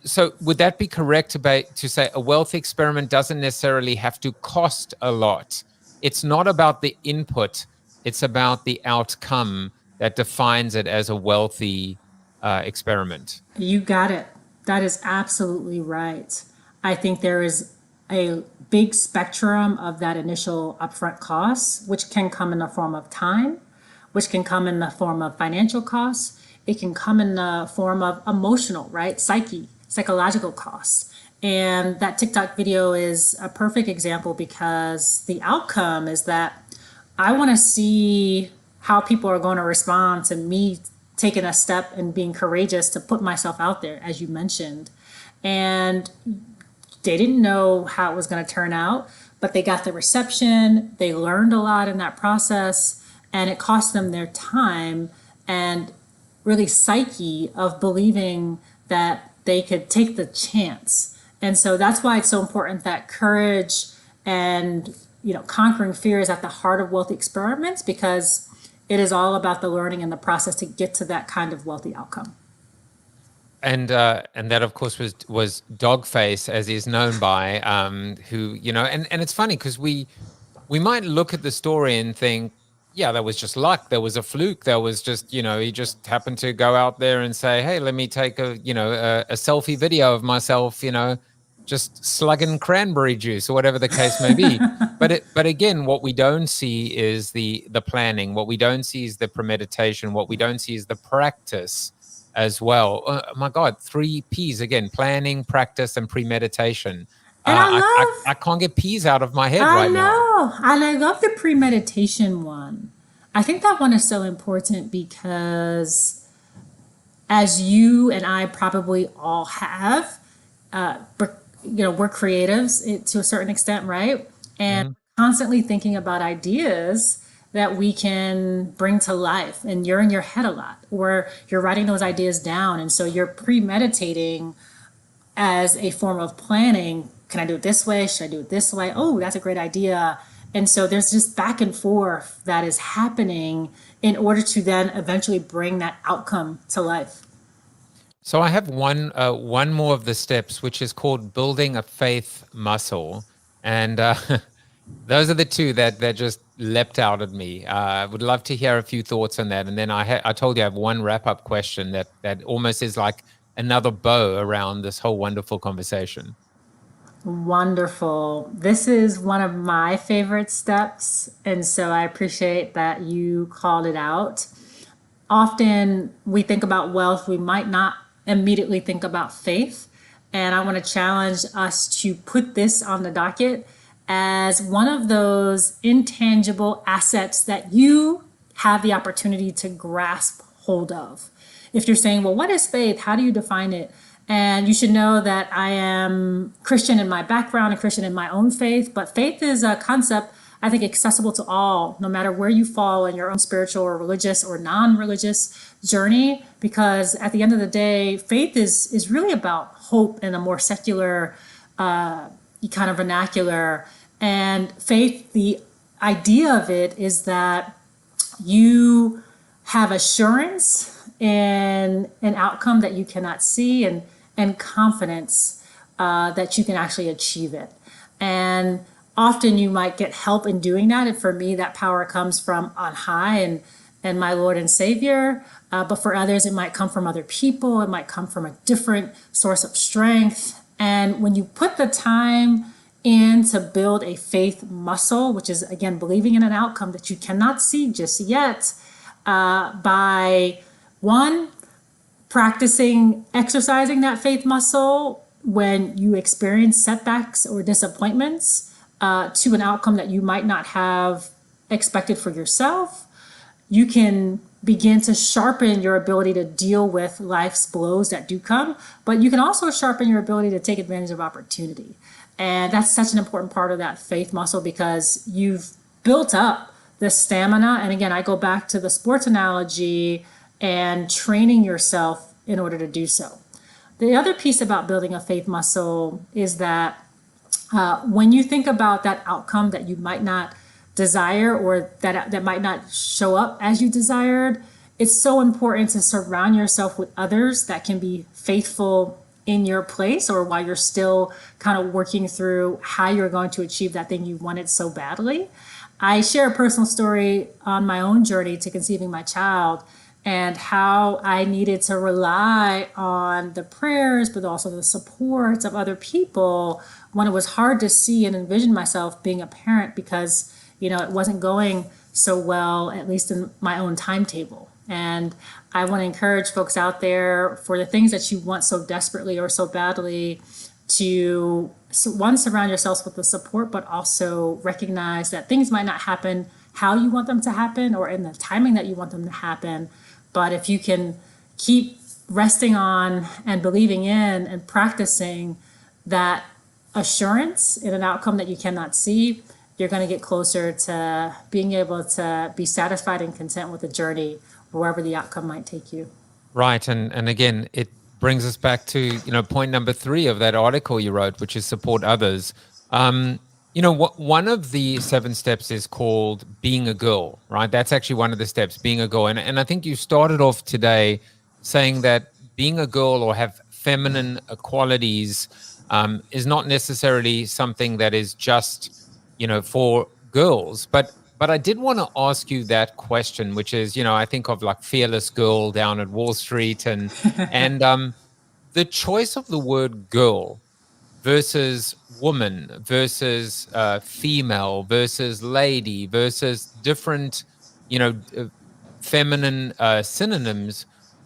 so would that be correct to say a wealthy experiment doesn't necessarily have to cost a lot? It's not about the input, it's about the outcome that defines it as a wealthy experiment. You got it. That is absolutely right. I think there is a big spectrum of that initial upfront cost, which can come in the form of time, which can come in the form of financial costs. It can come in the form of emotional, right? Psychological costs. And that TikTok video is a perfect example, because the outcome is that I want to see how people are going to respond to me taking a step and being courageous to put myself out there, as you mentioned. And they didn't know how it was going to turn out, but they got the reception. They learned a lot in that process, and it cost them their time and really psyche of believing that they could take the chance. And so that's why it's so important that courage and conquering fear is at the heart of wealthy experiments, because it is all about the learning and the process to get to that kind of wealthy outcome. And that, of course, was Dogface, as he's known by, who, and it's funny because we might look at the story and think, yeah, that was just luck. There was a fluke. There was just, he just happened to go out there and say, hey, let me take a selfie video of myself, just slugging cranberry juice or whatever the case may be. But again, what we don't see is the planning. What we don't see is the premeditation. What we don't see is the practice as well. Oh my God, 3 P's again: planning, practice, and premeditation. And I can't get P's out of my head right now. I know. And I love the premeditation one. I think that one is so important because, as you and I probably all have, we're creatives to a certain extent, right? And constantly thinking about ideas that we can bring to life. And you're in your head a lot, or you're writing those ideas down. And so you're premeditating as a form of planning. Can I do it this way? Should I do it this way? Oh, that's a great idea. And so there's just back and forth that is happening in order to then eventually bring that outcome to life. So I have one more of the steps, which is called building a faith muscle. And those are the two that just leapt out at me. I would love to hear a few thoughts on that. And then I told you I have one wrap-up question that almost is like another bow around this whole wonderful conversation. Wonderful. This is one of my favorite steps. And so I appreciate that you called it out. Often we think about wealth, we might not immediately think about faith. And I want to challenge us to put this on the docket as one of those intangible assets that you have the opportunity to grasp hold of. If you're saying, well, what is faith? How do you define it? And you should know that I am Christian in my background and Christian in my own faith, but faith is a concept, I think, accessible to all, no matter where you fall in your own spiritual or religious or non-religious journey, because at the end of the day, faith is really about hope in a more secular kind of vernacular. And faith, the idea of it is that you have assurance in an outcome that you cannot see, and confidence that you can actually achieve it. And often you might get help in doing that. And for me, that power comes from on high and my Lord and Savior. But for others, it might come from other people. It might come from a different source of strength. And when you put the time in to build a faith muscle, which is, again, believing in an outcome that you cannot see just yet, by one, exercising that faith muscle when you experience setbacks or disappointments to an outcome that you might not have expected for yourself, you can begin to sharpen your ability to deal with life's blows that do come, but you can also sharpen your ability to take advantage of opportunity. And that's such an important part of that faith muscle, because you've built up the stamina. And again, I go back to the sports analogy and training yourself in order to do so. The other piece about building a faith muscle is that when you think about that outcome that you might not desire, or that might not show up as you desired, it's so important to surround yourself with others that can be faithful in your place, or while you're still kind of working through how you're going to achieve that thing you wanted so badly. I share a personal story on my own journey to conceiving my child, and how I needed to rely on the prayers, but also the supports of other people when it was hard to see and envision myself being a parent, because it wasn't going so well, at least in my own timetable. And I want to encourage folks out there, for the things that you want so desperately or so badly, to one, surround yourselves with the support, but also recognize that things might not happen how you want them to happen or in the timing that you want them to happen. But if you can keep resting on and believing in and practicing that assurance in an outcome that you cannot see, you're going to get closer to being able to be satisfied and content with the journey, wherever the outcome might take you. Right. And again, it brings us back to, point number 3 of that article you wrote, which is support others. One of the 7 steps is called being a girl, right? That's actually one of the steps, being a girl. And I think you started off today saying that being a girl or have feminine qualities is not necessarily something that is just, for girls. But I did want to ask you that question, which is, I think of like Fearless Girl down at Wall Street and the choice of the word girl versus woman versus female versus lady versus different, feminine synonyms.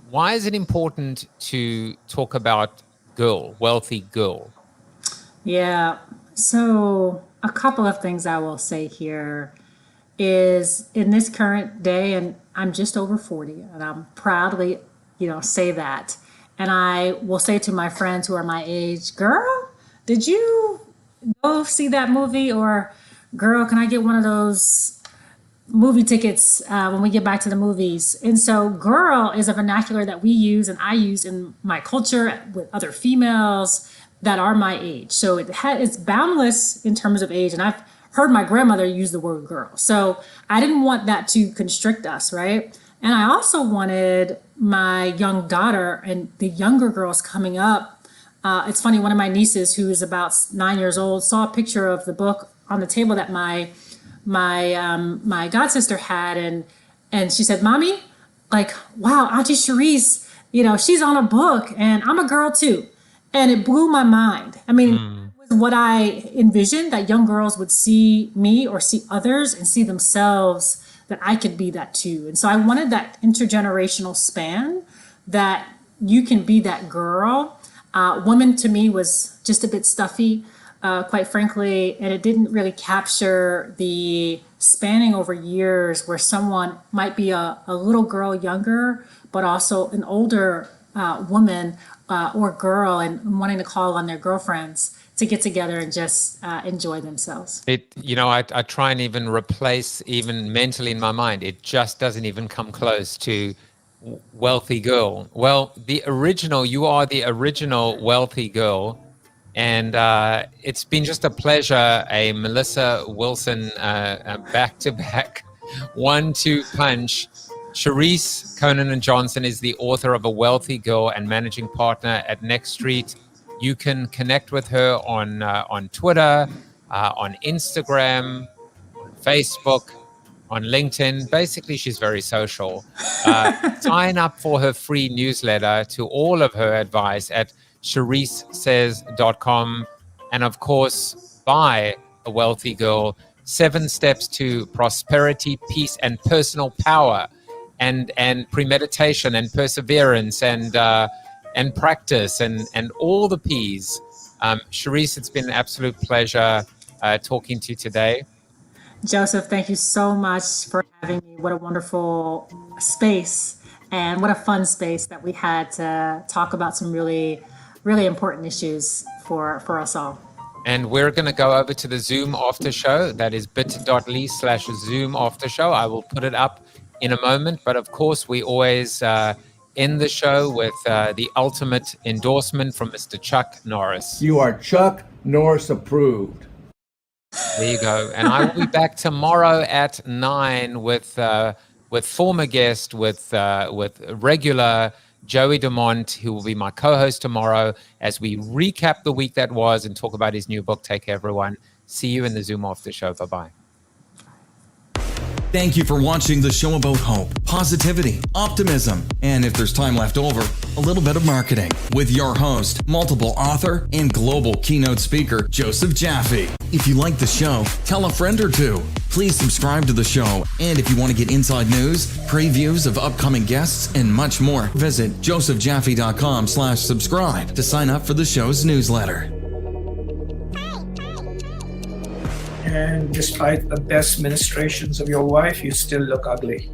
Why is it important to talk about girl, wealthy girl? Yeah. So a couple of things I will say here is, in this current day, and I'm just over 40, and I'm proudly, say that. And I will say to my friends who are my age, girl, did you go see that movie? Or girl, can I get one of those movie tickets when we get back to the movies? And so girl is a vernacular that we use and I use in my culture with other females that are my age. So it's boundless in terms of age. And I've heard my grandmother use the word girl. So I didn't want that to constrict us, right? And I also wanted my young daughter and the younger girls coming up. It's funny, one of my nieces, who is about 9 years old, saw a picture of the book on the table that my god sister had, and she said, "Mommy, like, wow, Auntie Charisse, she's on a book, and I'm a girl too." And it blew my mind. I mean, it was what I envisioned, that young girls would see me or see others and see themselves, that I could be that too. And so I wanted that intergenerational span, that you can be that girl. Woman to me was just a bit stuffy. quite frankly, and it didn't really capture the spanning over years where someone might be a little girl younger, but also an older woman or girl and wanting to call on their girlfriends to get together and just enjoy themselves. I try and even replace, even mentally in my mind, it just doesn't even come close to Wealthy Girl. Well, you are the original Wealthy Girl. And it's been just a pleasure, a Melissa Wilson back-to-back 1-2 punch. Charisse Conanan Johnson is the author of A Wealthy Girl and managing partner at Next Street. You can connect with her on Twitter, on Instagram, on Facebook, on LinkedIn. Basically, she's very social. Sign up for her free newsletter to all of her advice at CharisseSays.com. And of course, buy A Wealthy Girl, 7 Steps to Prosperity, Peace, and Personal Power, and premeditation and perseverance and practice and all the P's. Charisse, it's been an absolute pleasure talking to you today. Joseph, thank you so much for having me. What a wonderful space and what a fun space that we had to talk about some really, really important issues for us all. And we're going to go over to the Zoom after show. That is bit.ly/Zoom after show. I will put it up in a moment. But of course, we always end the show with the ultimate endorsement from Mr. Chuck Norris. You are Chuck Norris approved. There you go. And I will be back tomorrow at 9 with former guest, with regular Joey DeMont, who will be my co-host tomorrow as we recap the week that was and talk about his new book. Take care, everyone. See you in the Zoom after show. Bye-bye. Thank you for watching the show about hope, positivity, optimism, and if there's time left over, a little bit of marketing with your host, multiple author, and global keynote speaker, Joseph Jaffe. If you like the show, tell a friend or two. Please subscribe to the show. And if you want to get inside news, previews of upcoming guests, and much more, visit josephjaffe.com/subscribe to sign up for the show's newsletter. And despite the best ministrations of your wife, you still look ugly.